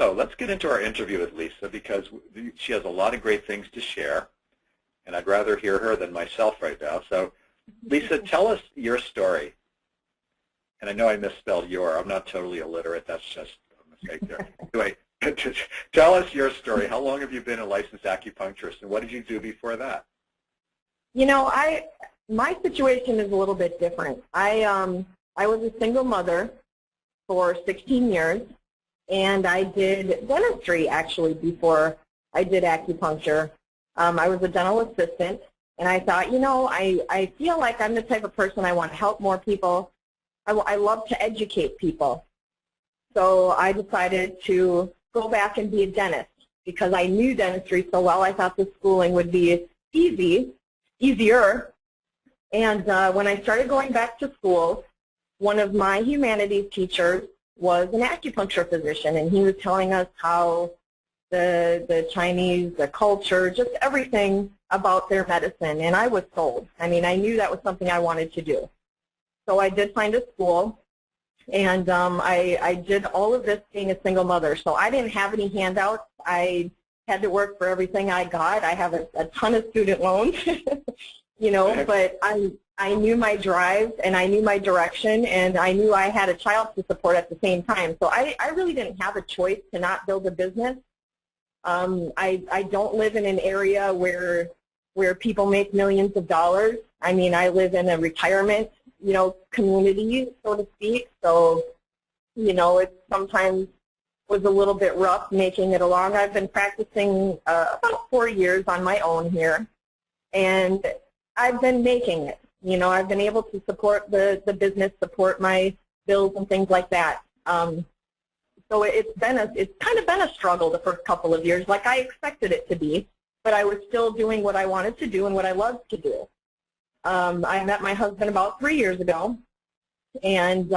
So let's get into our interview with Lisa because she has a lot of great things to share, and I'd rather hear her than myself right now. So Lisa, tell us your story. And I know I misspelled your. I'm not totally illiterate. That's just a mistake there. Anyway, tell us your story. How long have you been a licensed acupuncturist, and what did you do before that? You know, my situation is a little bit different. I was a single mother for 16 years, and I did dentistry actually before I did acupuncture. I was a dental assistant, and I thought, you know, I feel like I'm the type of person I want to help more people. I love to educate people. So I decided to go back and be a dentist because I knew dentistry so well. I thought the schooling would be easier. And when I started going back to school, one of my humanities teachers was an acupuncture physician, and he was telling us how the Chinese, the culture, just everything about their medicine, and I was sold. I mean, I knew that was something I wanted to do. So I did find a school, and I did all of this being a single mother. So I didn't have any handouts. I had to work for everything I got. I have a ton of student loans, you know, but I knew my drive, and I knew my direction, and I knew I had a child to support at the same time. So I really didn't have a choice to not build a business. I don't live in an area where people make millions of dollars. I mean, I live in a retirement, you know, community, so to speak. So, you know, it sometimes was a little bit rough making it along. I've been practicing about 4 years on my own here, and I've been making it. You know, I've been able to support the business, support my bills and things like that. So it's kind of been a struggle the first couple of years, like I expected it to be, but I was still doing what I wanted to do and what I loved to do. I met my husband about 3 years ago, and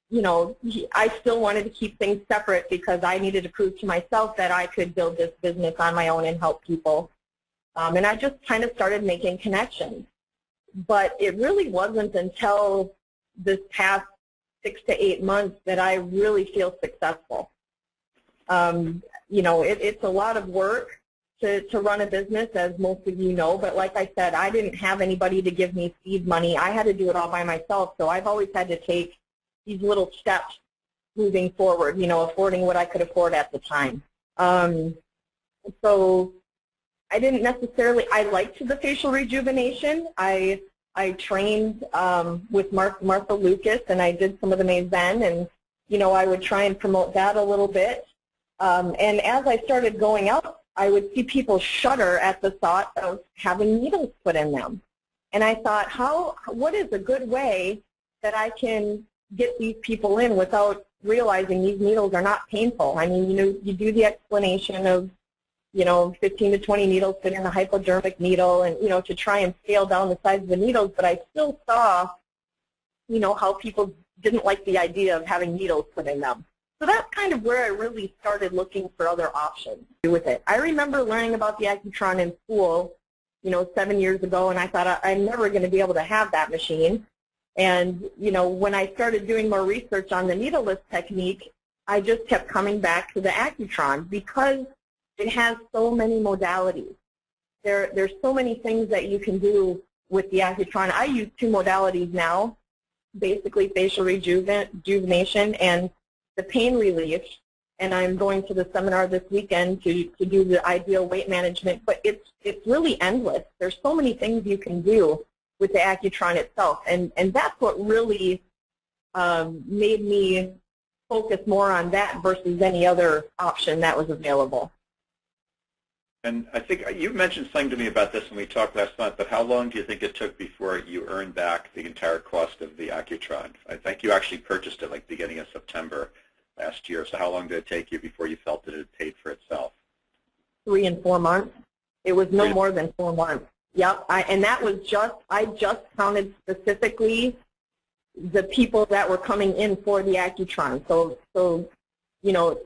you know, I still wanted to keep things separate because I needed to prove to myself that I could build this business on my own and help people. And I just kind of started making connections. But it really wasn't until this past 6 to 8 months that I really feel successful. You know, it's a lot of work to run a business, as most of you know, but like I said, I didn't have anybody to give me seed money. I had to do it all by myself, so I've always had to take these little steps moving forward, you know, affording what I could afford at the time. So I didn't necessarily, I liked the facial rejuvenation. I trained with Martha Lucas, and I did some of the Maze then, and, you know, I would try and promote that a little bit. And as I started going out, I would see people shudder at the thought of having needles put in them. And I thought, what is a good way that I can get these people in without realizing these needles are not painful? I mean, you know, you do the explanation of, you know, 15 to 20 needles fit in a hypodermic needle, and, you know, to try and scale down the size of the needles, but I still saw, you know, how people didn't like the idea of having needles put in them. So that's kind of where I really started looking for other options with it. I remember learning about the accutron in school, you know, 7 years ago, and I thought I'm never going to be able to have that machine. And, you know, when I started doing more research on the needleless technique, I just kept coming back to the accutron because it has so many modalities. There's so many things that you can do with the accutron. I use 2 modalities now, basically facial rejuvenation and the pain relief, and I'm going to the seminar this weekend to do the ideal weight management, but it's really endless. There's so many things you can do with the accutron itself, and that's what really made me focus more on that versus any other option that was available. And I think you mentioned something to me about this when we talked last month, but how long do you think it took before you earned back the entire cost of the accutron? I think you actually purchased it like beginning of September last year, so how long did it take you before you felt that it had paid for itself? 3 and 4 months. It was no more than 4 months. Yep, and that was I just counted specifically the people that were coming in for the accutron. So you know,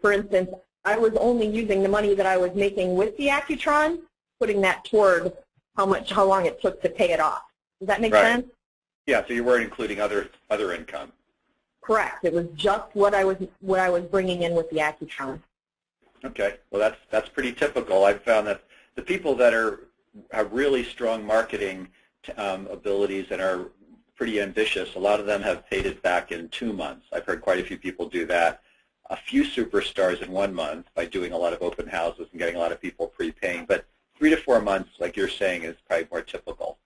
for instance, I was only using the money that I was making with the accutron, putting that toward how long it took to pay it off. Does that make sense? Yeah, so you weren't including other income. correct. It was just what I was bringing in with the accutron. Okay, well that's pretty typical. I've found that the people that have really strong marketing abilities and are pretty ambitious, a lot of them have paid it back in 2 months. I've heard quite a few people do that. A few superstars in 1 month by doing a lot of open houses and getting a lot of people prepaying. But 3 to 4 months, like you're saying, is probably more typical.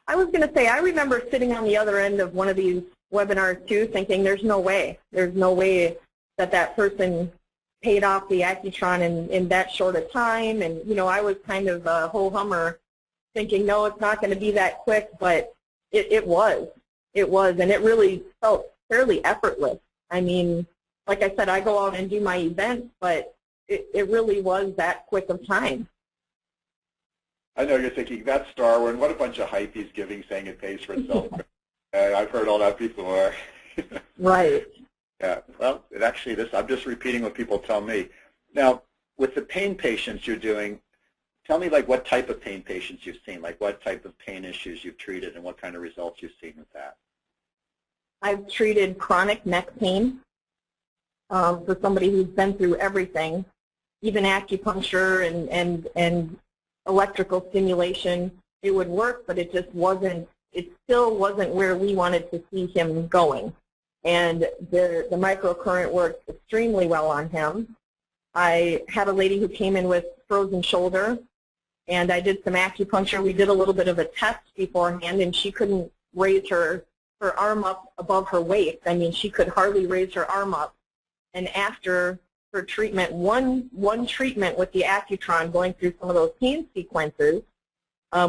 I was going to say, I remember sitting on the other end of one of these webinars too, thinking there's no way that person paid off the accutron in that short a time. And, you know, I was kind of a ho-hummer thinking, no, it's not going to be that quick, but it was, and it really felt fairly effortless. I mean, like I said, I go out and do my events, but it really was that quick of time. I know you're thinking, that's Darwin, what a bunch of hype he's giving, saying it pays for itself. I've heard all that before. Right. Yeah, well, I'm just repeating what people tell me. Now, with the pain patients you're doing, tell me like what type of pain patients you've seen, like what type of pain issues you've treated and what kind of results you've seen with that. I've treated chronic neck pain for somebody who's been through everything, even acupuncture and electrical stimulation. It would work, but it still wasn't where we wanted to see him going. And the microcurrent worked extremely well on him. I had a lady who came in with frozen shoulder, and I did some acupuncture. We did a little bit of a test beforehand, and she couldn't raise her arm up above her waist. I mean, she could hardly raise her arm up. And after her treatment, one treatment with the accutron, going through some of those pain sequences,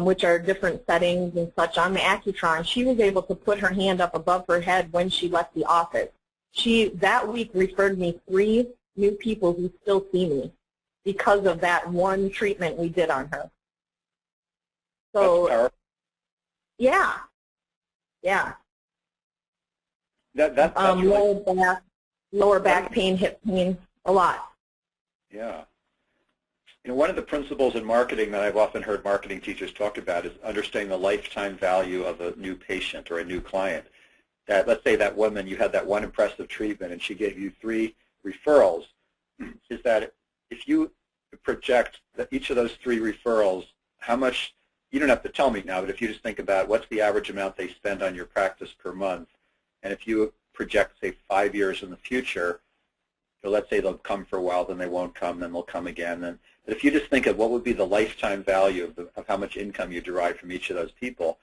which are different settings and such on the accutron, she was able to put her hand up above her head when she left the office. She, that week, referred me 3 new people who still see me because of that one treatment we did on her. So, yeah. Lower back pain, hip pain, a lot. Yeah. You know, one of the principles in marketing that I've often heard marketing teachers talk about is understanding the lifetime value of a new patient or a new client. That, let's say that woman, you had that one impressive treatment and she gave you 3 referrals, is that if you project that each of those 3 referrals, how much, you don't have to tell me now, but if you just think about what's the average amount they spend on your practice per month, and if you project, say, 5 years in the future, so let's say they'll come for a while, then they won't come, then they'll come again. But if you just think of what would be the lifetime value of how much income you derive from each of those people,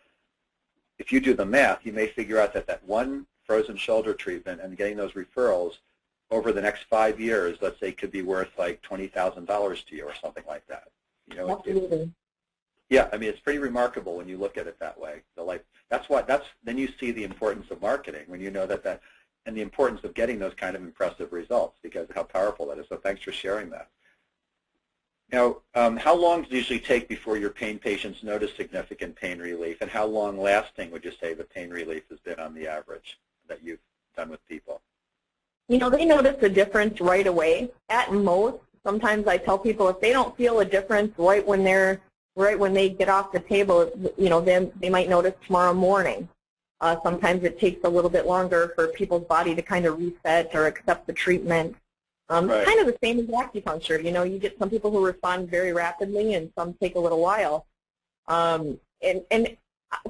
if you do the math, you may figure out that that one frozen shoulder treatment and getting those referrals over the next 5 years, let's say, could be worth like $20,000 to you or something like that. You know, absolutely. Yeah, I mean, it's pretty remarkable when you look at it that way. Then you see the importance of marketing when you know that and the importance of getting those kind of impressive results because of how powerful that is. So thanks for sharing that. Now, how long does it usually take before your pain patients notice significant pain relief, and how long lasting would you say the pain relief has been on the average that you've done with people? You know, they notice a difference right away. At most, sometimes I tell people if they don't feel a difference right when they get off the table, you know, then they might notice tomorrow morning. Sometimes it takes a little bit longer for people's body to kind of reset or accept the treatment. Right. It's kind of the same as acupuncture. You know, you get some people who respond very rapidly and some take a little while. And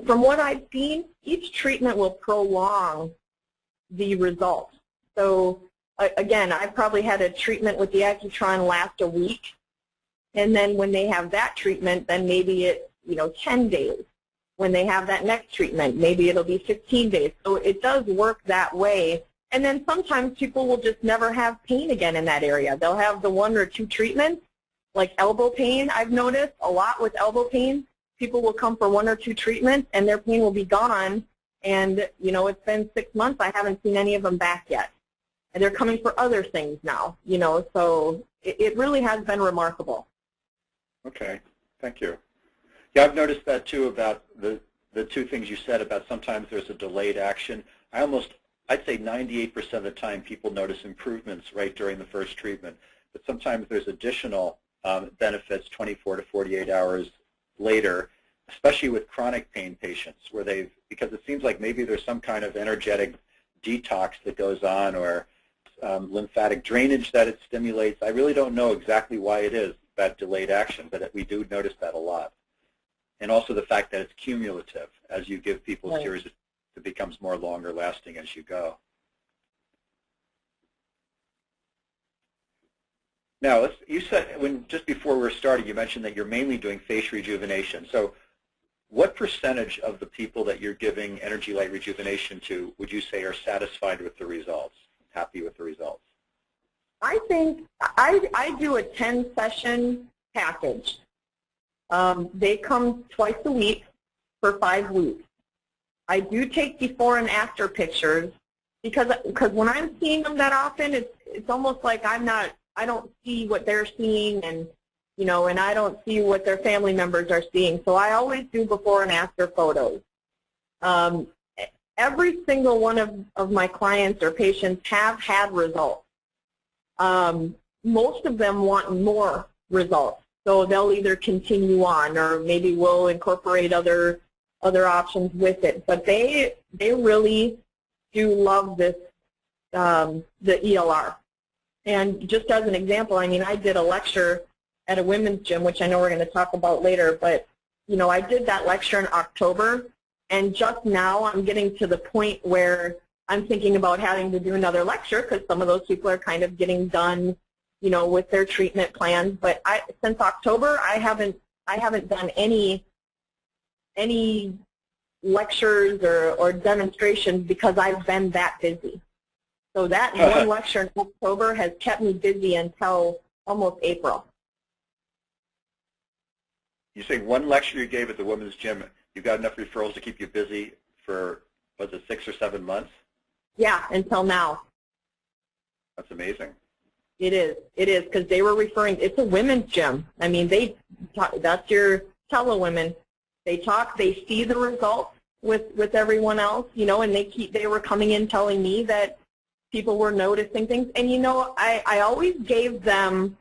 from what I've seen, each treatment will prolong the results. So, again, I've probably had a treatment with the accutron last a week. And then when they have that treatment, then maybe it's, you know, 10 days. When they have that next treatment, maybe it'll be 15 days. So it does work that way. And then sometimes people will just never have pain again in that area. They'll have the 1 or 2 treatments, like elbow pain. I've noticed a lot with elbow pain. People will come for 1 or 2 treatments, and their pain will be gone. And, you know, it's been 6 months. I haven't seen any of them back yet. And they're coming for other things now, you know. So it really has been remarkable. Okay. Thank you. Yeah, I've noticed that too about the 2 things you said about sometimes there's a delayed action. I'd say 98% of the time people notice improvements right during the first treatment, but sometimes there's additional benefits 24 to 48 hours later, especially with chronic pain patients where because it seems like maybe there's some kind of energetic detox that goes on or lymphatic drainage that it stimulates. I really don't know exactly why it is, that delayed action, but we do notice that a lot. And also the fact that it's cumulative. As you give people a series, it becomes more longer lasting as you go. Now, you said, just before we were starting, you mentioned that you're mainly doing face rejuvenation. So what percentage of the people that you're giving energy light rejuvenation to would you say are satisfied with the results, happy with the results? I think I do a 10-session package. They come twice a week for 5 weeks. I do take before and after pictures because when I'm seeing them that often, it's almost like I don't see what they're seeing, and and I don't see what their family members are seeing. So I always do before and after photos. Every single one of my clients or patients have had results. Most of them want more results, so they'll either continue on or maybe we'll incorporate other options with it. But they really do love this, the ELR. And just as an example, I mean, I did a lecture at a women's gym, which I know we're going to talk about later, but I did that lecture in October, and just now I'm getting to the point where I'm thinking about having to do another lecture because some of those people are kind of getting done, with their treatment plans. But since October, I haven't done any lectures or demonstrations because I've been that busy. So that one lecture in October has kept me busy until almost April. You say one lecture you gave at the women's gym, you got enough referrals to keep you busy for, was it 6 or 7 months? Yeah, until now. That's amazing. It is, because they were referring, it's a women's gym. I mean, that's your tele-women. They talk, they see the results with everyone else, and they were coming in telling me that people were noticing things. And, I always gave them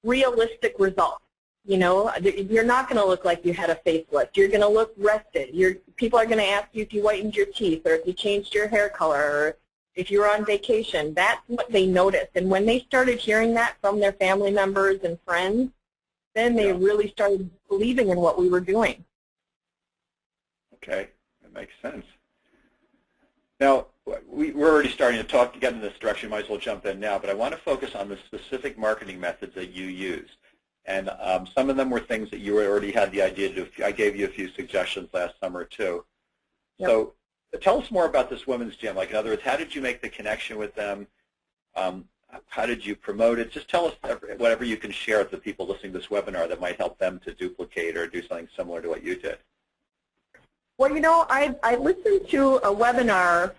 realistic results. You're not going to look like you had a facelift. You're going to look rested. People are going to ask you if you whitened your teeth or if you changed your hair color or if you were on vacation. That's what they noticed. And when they started hearing that from their family members and friends, then they really started believing in what we were doing. Okay, that makes sense. Now, we're already starting to get in this direction. Might as well jump in now. But I want to focus on the specific marketing methods that you use. And some of them were things that you already had the idea to do. I gave you a few suggestions last summer, too. Yep. So tell us more about this women's gym. Like, in other words, how did you make the connection with them? How did you promote it? Just tell us whatever you can share with the people listening to this webinar that might help them to duplicate or do something similar to what you did. Well, I listened to a webinar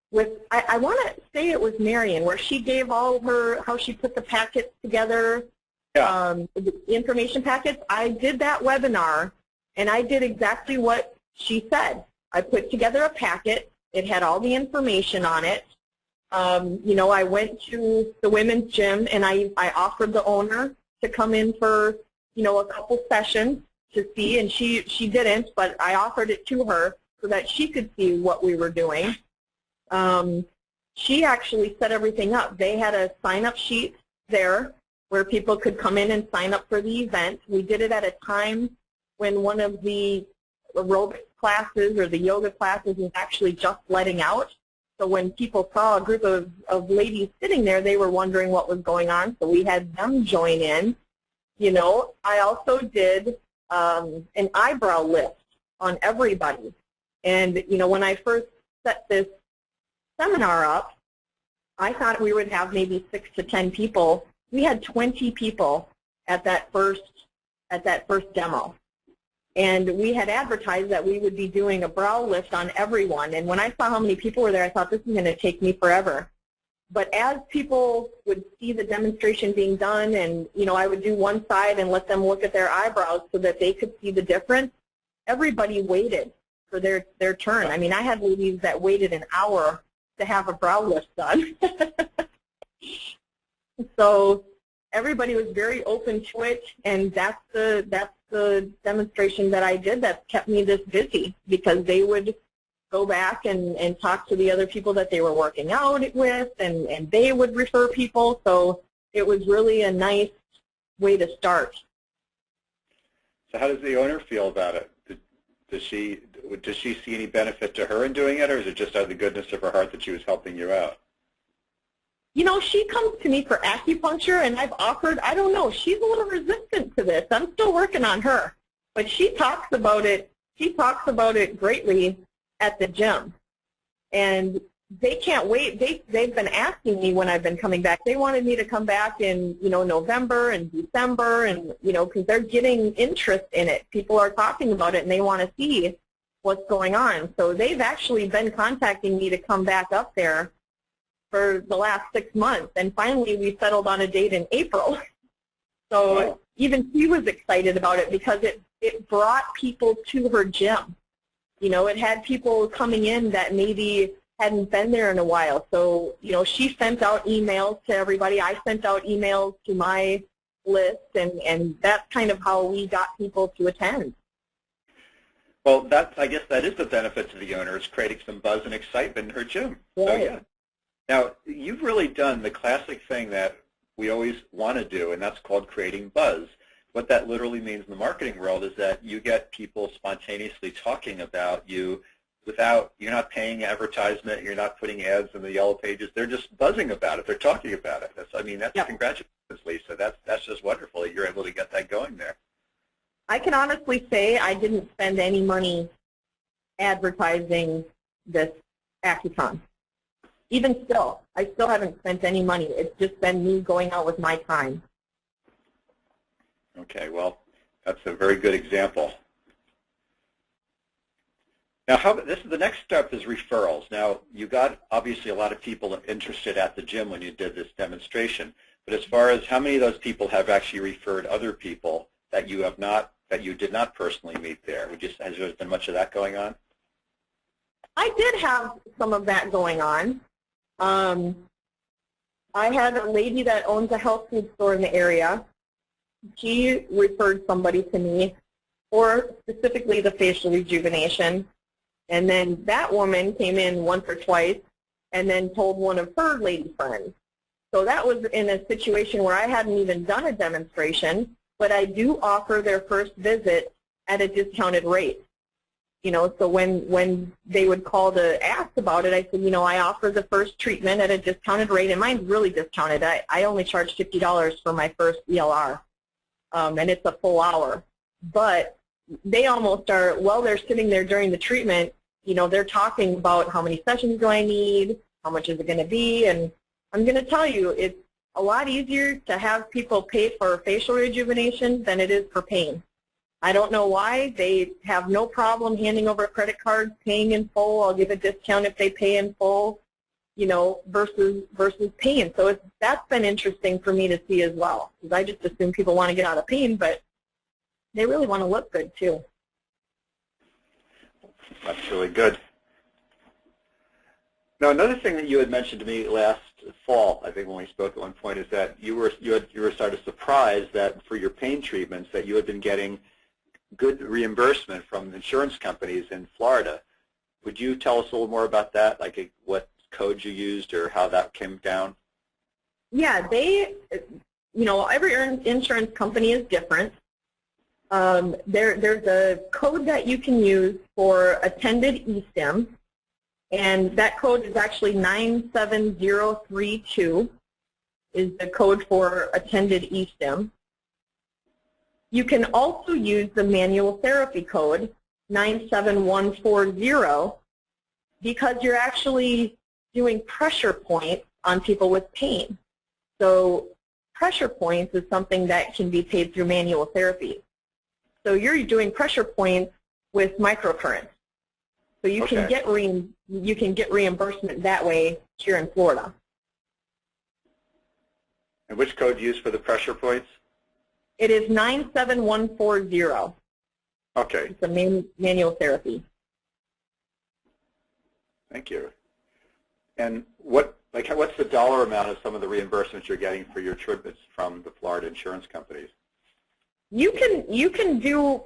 with, I want to say it was Marion, where she gave all how she put the packets together. The information packets. I did that webinar, and I did exactly what she said. I put together a packet. It had all the information on it. I went to the women's gym, and I offered the owner to come in for, a couple sessions to see, and she didn't, but I offered it to her so that she could see what we were doing. She actually set everything up. They had a sign-up sheet there where people could come in and sign up for the event. We did it at a time when one of the aerobic classes or the yoga classes was actually just letting out. So when people saw a group of ladies sitting there, they were wondering what was going on. So we had them join in. I also did an eyebrow lift on everybody. And, when I first set this seminar up, I thought we would have maybe 6 to 10 people. We had 20 people at that first demo. And we had advertised that we would be doing a brow lift on everyone. And when I saw how many people were there, I thought this is going to take me forever. But as people would see the demonstration being done, and I would do one side and let them look at their eyebrows so that they could see the difference, everybody waited for their turn. I mean, I had ladies that waited an hour to have a brow lift done. So everybody was very open to it, and that's the demonstration that I did that kept me this busy, because they would go back and talk to the other people that they were working out with, and they would refer people. So it was really a nice way to start. So how does the owner feel about it? Does she see any benefit to her in doing it, or is it just out of the goodness of her heart that she was helping you out? You know, she comes to me for acupuncture, and I've offered, I don't know, she's a little resistant to this. I'm still working on her. But she talks about it. She talks about it greatly at the gym. And they can't wait. They've been asking me when I've been coming back. They wanted me to come back in, you know, November and December, and, you know, because they're getting interest in it. People are talking about it, and they want to see what's going on. So they've actually been contacting me to come back up there for the last 6 months, and finally we settled on a date in April. So wow. Even she was excited about it because it brought people to her gym. You know, it had people coming in that maybe hadn't been there in a while. So, you know, she sent out emails to everybody. I sent out emails to my list, and that's kind of how we got people to attend. Well, I guess that is the benefit to the owner, is creating some buzz and excitement in her gym. Right. So, yeah. Now, you've really done the classic thing that we always want to do, and that's called creating buzz. What that literally means in the marketing world is that you get people spontaneously talking about you without, you're not paying advertisement, you're not putting ads in the yellow pages, they're just buzzing about it, they're talking about it. That's, I mean, that's Yep. Congratulations, Lisa. That's just wonderful that you're able to get that going there. I can honestly say I didn't spend any money advertising this accutron. Even still, I still haven't spent any money. It's just been me going out with my time. Okay, well, that's a very good example. Now, the next step is referrals. Now, you got obviously a lot of people interested at the gym when you did this demonstration. But as far as how many of those people have actually referred other people that you did not personally meet there, has there been much of that going on? I did have some of that going on. I had a lady that owns a health food store in the area. She referred somebody to me for specifically the facial rejuvenation. And then that woman came in once or twice and then told one of her lady friends. So that was in a situation where I hadn't even done a demonstration, but I do offer their first visit at a discounted rate. You know, so when they would call to ask about it, I said, you know, I offer the first treatment at a discounted rate, and mine's really discounted. I only charge $50 for my first ELR, and it's a full hour. But they almost are, while they're sitting there during the treatment, you know, they're talking about how many sessions do I need, how much is it going to be, and I'm going to tell you, it's a lot easier to have people pay for facial rejuvenation than it is for pain. I don't know why. They have no problem handing over credit cards, paying in full. I'll give a discount if they pay in full, you know, versus pain. So that's been interesting for me to see as well, because I just assume people want to get out of pain, but they really want to look good too. That's really good. Now, another thing that you had mentioned to me last fall, I think when we spoke at one point, is that you were sort of surprised that for your pain treatments that you had been getting good reimbursement from insurance companies in Florida. Would you tell us a little more about that, like what codes you used or how that came down? Yeah, you know, every insurance company is different. There's a code that you can use for attended eStim, and that code is actually 97032 is the code for attended eStim. You can also use the manual therapy code 97140 because you're actually doing pressure points on people with pain. So pressure points is something that can be paid through manual therapy. So you're doing pressure points with microcurrent. So you can get reimbursement that way here in Florida. And which code do you use for the pressure points? It is 97140. Okay. It's a manual therapy. Thank you. And what's the dollar amount of some of the reimbursements you're getting for your treatments from the Florida insurance companies? You can do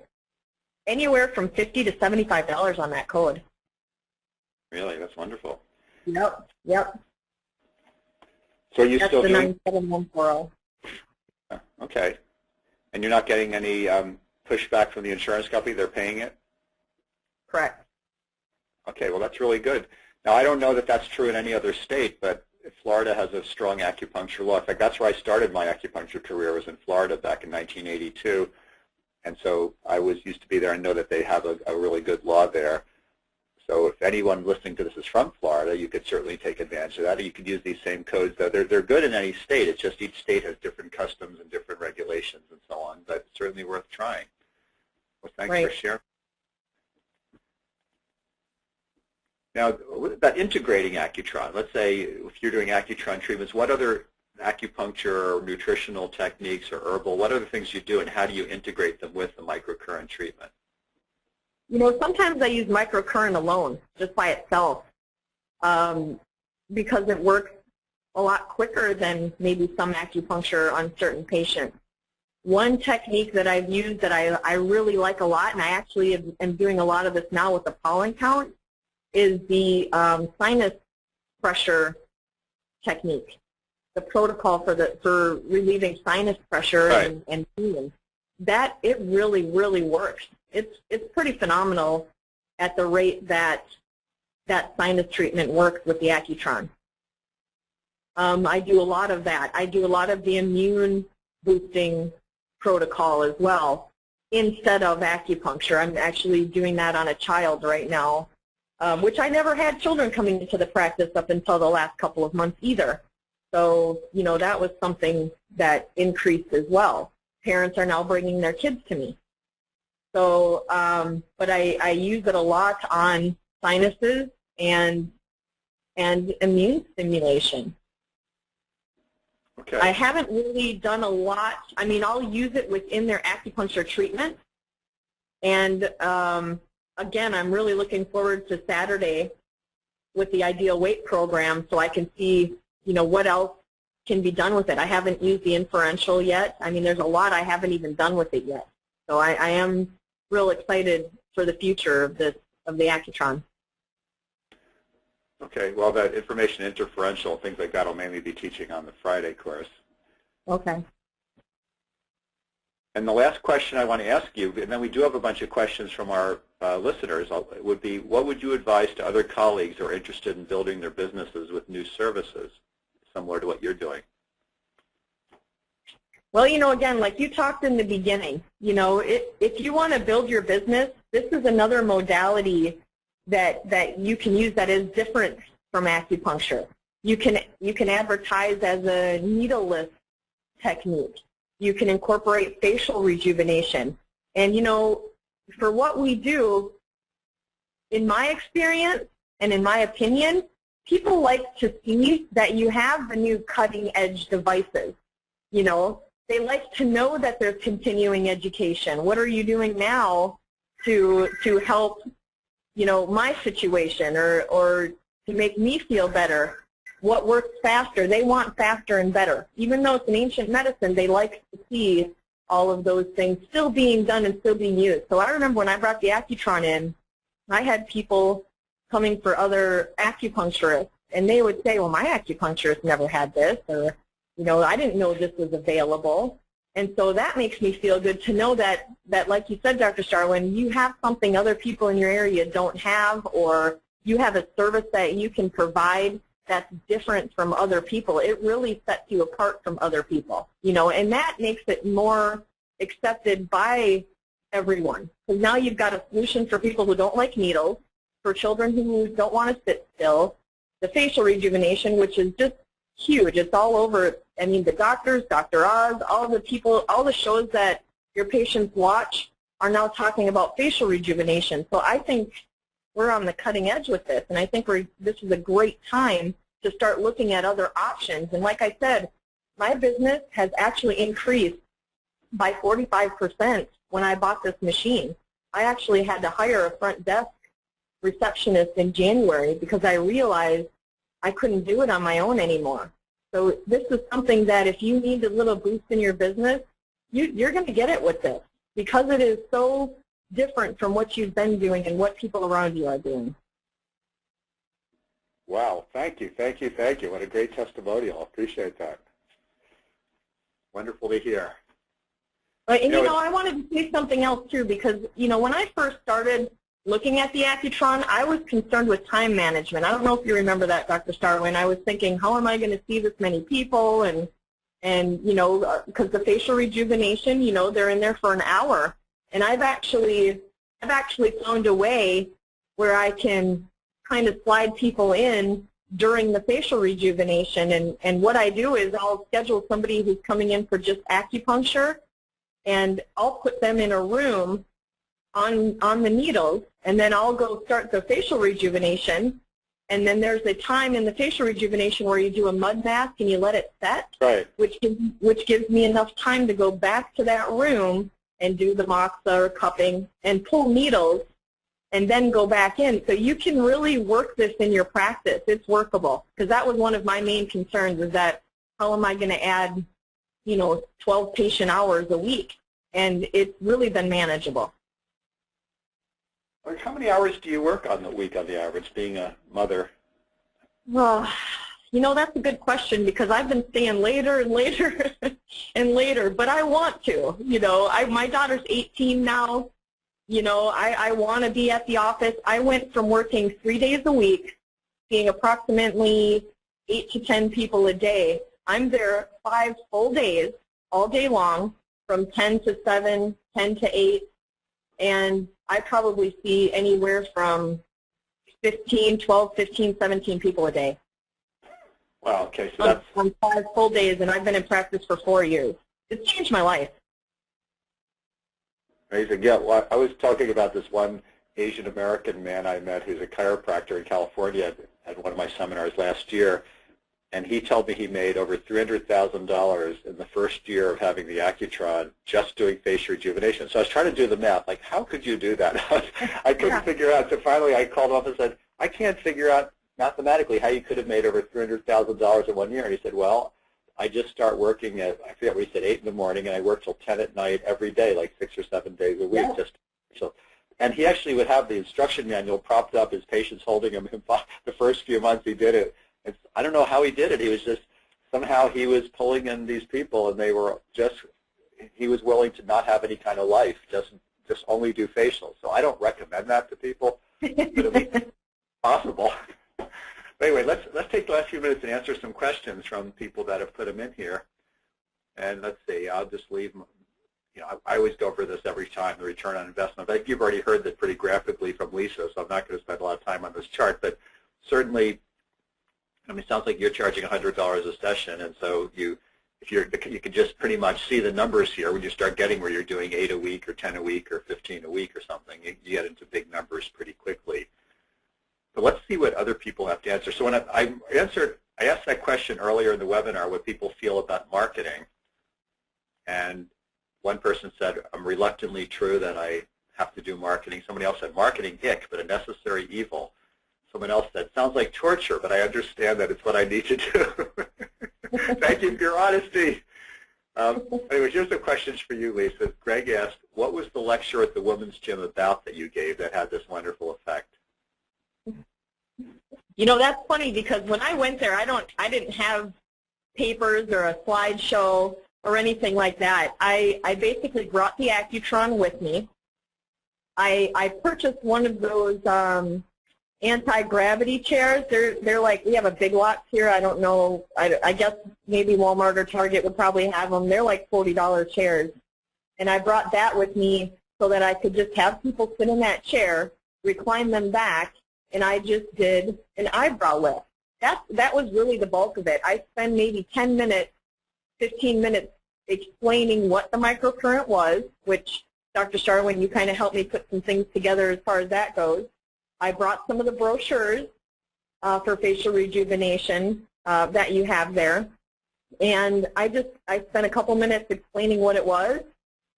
anywhere from $50 to $75 on that code. Really? That's wonderful. Yep, yep. So are you That's still the doing? 97140. Okay. And you're not getting any pushback from the insurance company? They're paying it? Correct. Okay, well, that's really good. Now, I don't know that that's true in any other state, but Florida has a strong acupuncture law. In fact, that's where I started my acupuncture career, was in Florida back in 1982. And so I used to be there and know that they have a really good law there. So if anyone listening to this is from Florida, you could certainly take advantage of that. Or you could use these same codes. They're good in any state. It's just each state has different customs and different regulations and so on, but it's certainly worth trying. Well, thanks for sharing. Now, what about integrating accutron? Let's say if you're doing accutron treatments, what other acupuncture or nutritional techniques or herbal, what other things you do, and how do you integrate them with the microcurrent treatment? You know, sometimes I use microcurrent alone, just by itself, because it works a lot quicker than maybe some acupuncture on certain patients. One technique that I've used that I really like a lot, and I actually am doing a lot of this now with the pollen count, is the sinus pressure technique, the protocol for relieving sinus pressure and healing. That it really, really works. It's pretty phenomenal at the rate that sinus treatment works with the accutron. I do a lot of that. I do a lot of the immune boosting protocol as well instead of acupuncture. I'm actually doing that on a child right now, which I never had children coming into the practice up until the last couple of months either. So, you know, that was something that increased as well. Parents are now bringing their kids to me. So, but I use it a lot on sinuses and immune stimulation. Okay. I haven't really done a lot. I mean, I'll use it within their acupuncture treatment. And again, I'm really looking forward to Saturday with the Ideal Weight program so I can see, you know, what else can be done with it. I haven't used the inferential yet. I mean, there's a lot I haven't even done with it yet. So I am real excited for the future of the accutron. Okay, well, that information interferential, things like that, I'll mainly be teaching on the Friday course. Okay. And the last question I want to ask you, and then we do have a bunch of questions from our listeners, would be, what would you advise to other colleagues who are interested in building their businesses with new services, similar to what you're doing? Well, you know, again, like you talked in the beginning, you know, if you want to build your business, this is another modality that you can use that is different from acupuncture. You can advertise as a needleless technique. You can incorporate facial rejuvenation. And, you know, for what we do, in my experience and in my opinion, people like to see that you have the new cutting-edge devices. You know, they like to know that there's continuing education. What are you doing now to help, you know, my situation or to make me feel better? What works faster? They want faster and better. Even though it's an ancient medicine, they like to see all of those things still being done and still being used. So I remember when I brought the accutron in, I had people coming for other acupuncturists, and they would say, well, my acupuncturist never had this, or, you know, I didn't know this was available. And so that makes me feel good to know that like you said, Dr. Starwin, you have something other people in your area don't have, or you have a service that you can provide that's different from other people. It really sets you apart from other people, you know, and that makes it more accepted by everyone. Because now you've got a solution for people who don't like needles, for children who don't want to sit still, the facial rejuvenation, which is just huge. It's all over. I mean, the doctors, Dr. Oz, all the people, all the shows that your patients watch are now talking about facial rejuvenation. So I think we're on the cutting edge with this, and I think this is a great time to start looking at other options. And like I said, my business has actually increased by 45% when I bought this machine. I actually had to hire a front desk receptionist in January because I realized I couldn't do it on my own anymore. So this is something that if you need a little boost in your business, you're going to get it with this because it is so different from what you've been doing and what people around you are doing. Wow, thank you, thank you, thank you. What a great testimonial. Appreciate that. Wonderful to hear. And you know, I wanted to say something else too, because when I first started looking at the accutron, I was concerned with time management. I don't know if you remember that, Dr. Starwin. I was thinking, how am I going to see this many people? And because the facial rejuvenation, they're in there for an hour. And I've actually found a way where I can kind of slide people in during the facial rejuvenation. And what I do is I'll schedule somebody who's coming in for just acupuncture, and I'll put them in a room on the needles, and then I'll go start the facial rejuvenation. And then there's a time in the facial rejuvenation where you do a mud mask and you let it set, right, which gives me enough time to go back to that room and do the moxa or cupping and pull needles and then go back in. So you can really work this in your practice. It's workable, because that was one of my main concerns, is that how am I going to add 12 patient hours a week? And it's really been manageable. How many hours do you work on the week on the average, being a mother? Well, that's a good question, because I've been staying later and later and later, but I want to. My daughter's 18 now. I want to be at the office. I went from working 3 days a week, seeing approximately 8 to 10 people a day. I'm there 5 full days, all day long, from 10 to 7, 10 to 8, and I probably see anywhere from 12, 15, 17 people a day. Wow, okay, so that's... On 5 full days, and I've been in practice for 4 years. It's changed my life. Amazing. Yeah, well, I was talking about this one Asian American man I met who's a chiropractor in California at one of my seminars last year, and he told me he made over $300,000 in the first year of having the accutron just doing facial rejuvenation. So I was trying to do the math, like, how could you do that? I couldn't figure out, so finally I called him up and said, I can't figure out mathematically how you could have made over $300,000 in 1 year. And he said, well, I just start working at, I forget what he said, 8 in the morning, and I work till 10 at night every day, like 6 or 7 days a week. Yeah. And he actually would have the instruction manual propped up, his patients holding him. The first few months he did it. I don't know how he did it. He was just, somehow he was pulling in these people, and they were just, he was willing to not have any kind of life, just only do facials. So I don't recommend that to people, but at least it's possible. But anyway, let's take the last few minutes and answer some questions from people that have put them in here. And let's see, I'll just leave, I always go over this every time, the return on investment. But you've already heard that pretty graphically from Lisa, so I'm not going to spend a lot of time on this chart. But certainly, it sounds like you're charging $100 a session, and so you can just pretty much see the numbers here. When you start getting where you're doing 8 a week or 10 a week or 15 a week or something, you get into big numbers pretty quickly. But let's see what other people have to answer. So when I asked that question earlier in the webinar, what people feel about marketing, and one person said, I'm reluctantly true that I have to do marketing. Somebody else said, marketing, ick, but a necessary evil. Someone else said, sounds like torture, but I understand that it's what I need to do. Thank you for your honesty. Anyway, here's the questions for you, Lisa. Greg asked, what was the lecture at the women's gym about that you gave that had this wonderful effect? That's funny, because when I went there, I didn't have papers or a slideshow or anything like that. I basically brought the accutron with me. I purchased one of those anti-gravity chairs. They're like, we have a Big Lots here. I don't know. I guess maybe Walmart or Target would probably have them. They're like $40 chairs. And I brought that with me so that I could just have people sit in that chair, recline them back, and I just did an eyebrow lift. That was really the bulk of it. I spent maybe 10 minutes, 15 minutes explaining what the microcurrent was, which, Dr. Starwin, you kind of helped me put some things together as far as that goes. I brought some of the brochures for facial rejuvenation that you have there, and I spent a couple minutes explaining what it was.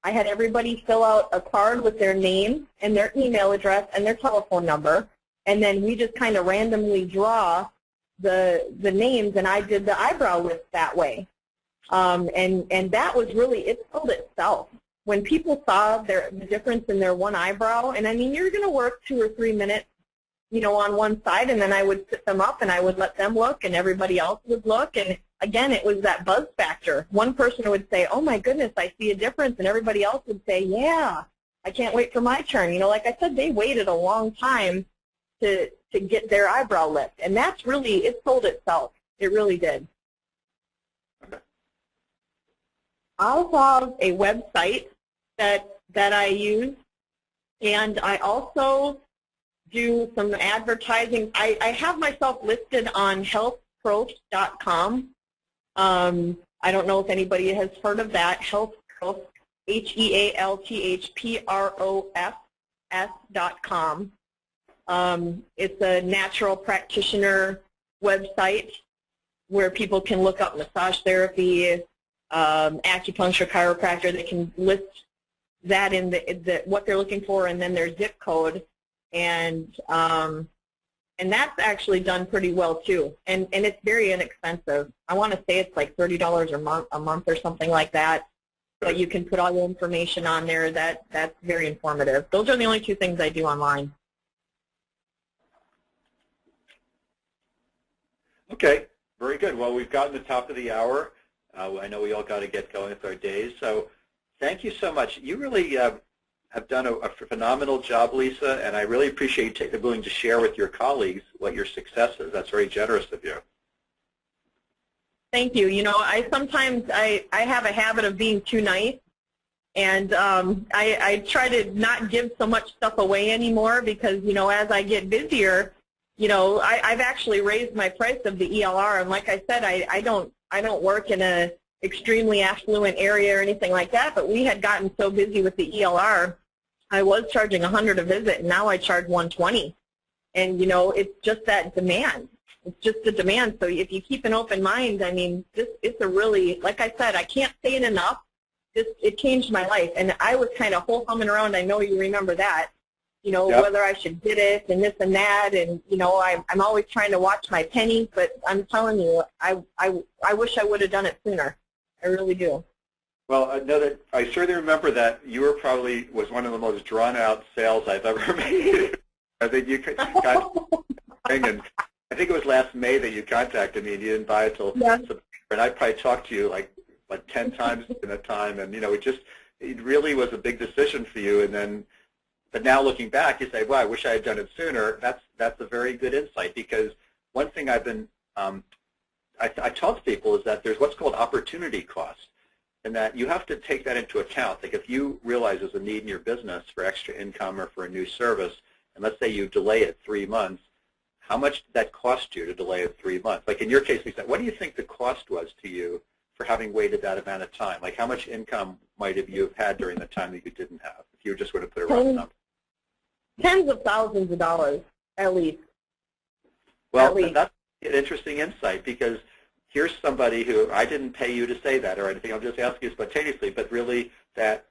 I had everybody fill out a card with their name and their email address and their telephone number, and then we just kind of randomly draw the names, and I did the eyebrow lift that way. And that was really, it sold itself. When people saw the difference in their one eyebrow, and I mean, you're going to work 2 or 3 minutes on one side, and then I would sit them up and I would let them look and everybody else would look. And again, it was that buzz factor. One person would say, oh my goodness, I see a difference, and everybody else would say, yeah, I can't wait for my turn. Like I said, they waited a long time to get their eyebrow lift, and that's really, it sold itself. It really did. Okay. I also have a website that I use, and I also do some advertising. I have myself listed on healthpros.com. I don't know if anybody has heard of that. Healthpros, HEALTHPROS.com. It's a natural practitioner website where people can look up massage therapy, acupuncture, chiropractor. They can list that in what they're looking for, and then their zip code, and that's actually done pretty well too. And it's very inexpensive. I want to say it's like $30 a month or something like that. But you can put all your information on there. That's very informative. Those are the only two things I do online. Okay, very good. Well, we've gotten to the top of the hour. I know we all got to get going with our days. So thank you so much. You really have done a phenomenal job, Lisa, and I really appreciate you being willing to share with your colleagues what your success is. That's very generous of you. Thank you. I sometimes I have a habit of being too nice, and I try to not give so much stuff away anymore because, as I get busier, I've actually raised my price of the ELR, and like I said, I don't work in a extremely affluent area or anything like that, but we had gotten so busy with the ELR, I was charging $100 a visit, and now I charge $120. And it's just that demand. It's just the demand. So if you keep an open mind, I mean, it's a really, like I said, I can't say it enough. It changed my life, and I was kind of humming around. I know you remember that. Yep. Whether I should get it and this and that, and I'm always trying to watch my pennies. But I'm telling you, I wish I would have done it sooner. I really do. Well, I know that I certainly remember that you were probably was one of the most drawn-out sales I've ever made. I think you got, and I think it was last May that you contacted me, and you didn't buy it till September. And I probably talked to you like 10 times in that time, and it really was a big decision for you. And then, but now looking back, you say, "Well, I wish I had done it sooner." That's a very good insight, because one thing I've been I taught people is that there's what's called opportunity cost, and that you have to take that into account. Like if you realize there's a need in your business for extra income or for a new service, and let's say you delay it 3 months, how much did that cost you to delay it 3 months? Like in your case, Lisa, what do you think the cost was to you for having waited that amount of time? Like how much income might you have had during the time that you didn't have, if you just were to put a rough number? Tens of thousands of dollars, at least. Well, that's an interesting insight, because here's somebody who, I didn't pay you to say that or anything, I'll just ask you spontaneously, but really that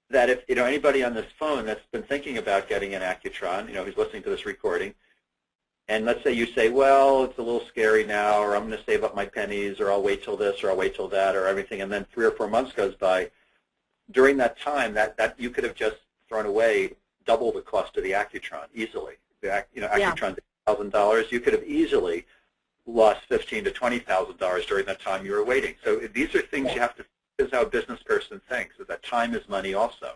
if anybody on this phone that's been thinking about getting an accutron, who's listening to this recording, and let's say you say, well, it's a little scary now, or I'm going to save up my pennies, or I'll wait till this, or I'll wait till that, or everything, and then 3 or 4 months goes by. During that time, that you could have just thrown away double the cost of the accutron easily. Accutron's $1,000. You could have easily lost $15,000 to $20,000 during that time you were waiting. So these are things you have to. This is how a business person thinks, is that time is money also.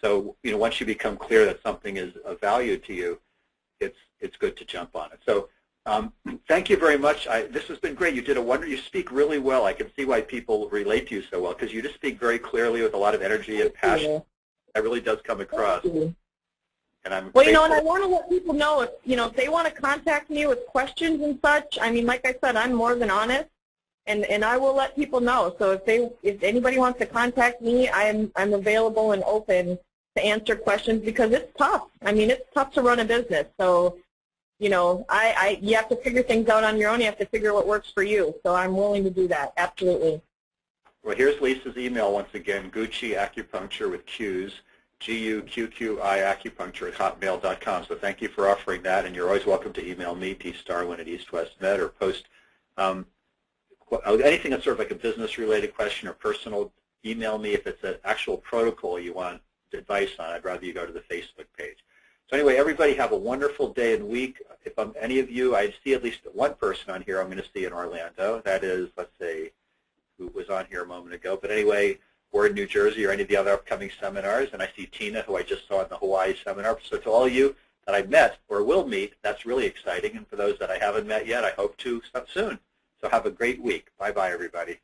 So once you become clear that something is of value to you, it's good to jump on it. So thank you very much. This has been great. You did a wonder. You speak really well. I can see why people relate to you so well, because you just speak very clearly with a lot of energy and passion. That really does come across. And I'm and I want to let people know if they want to contact me with questions and such. I mean, like I said, I'm more than honest, and I will let people know. So if anybody wants to contact me, I'm available and open to answer questions, because it's tough. I mean, it's tough to run a business. So you have to figure things out on your own. You have to figure what works for you. So I'm willing to do that. Absolutely. Well, here's Lisa's email once again: Gucci Acupuncture with Q's. GUQQI acupuncture @hotmail.com. So thank you for offering that, and you're always welcome to email me, pstarwin@EastWestMed, or post anything that's sort of like a business-related question or personal. Email me if it's an actual protocol you want advice on. I'd rather you go to the Facebook page. So anyway, everybody have a wonderful day and week. If any of you, I see at least one person on here I'm going to see in Orlando. That is, let's see, who was on here a moment ago. But anyway, or in New Jersey or any of the other upcoming seminars. And I see Tina, who I just saw in the Hawaii seminar. So to all of you that I've met or will meet, that's really exciting. And for those that I haven't met yet, I hope to soon. So have a great week. Bye-bye, everybody.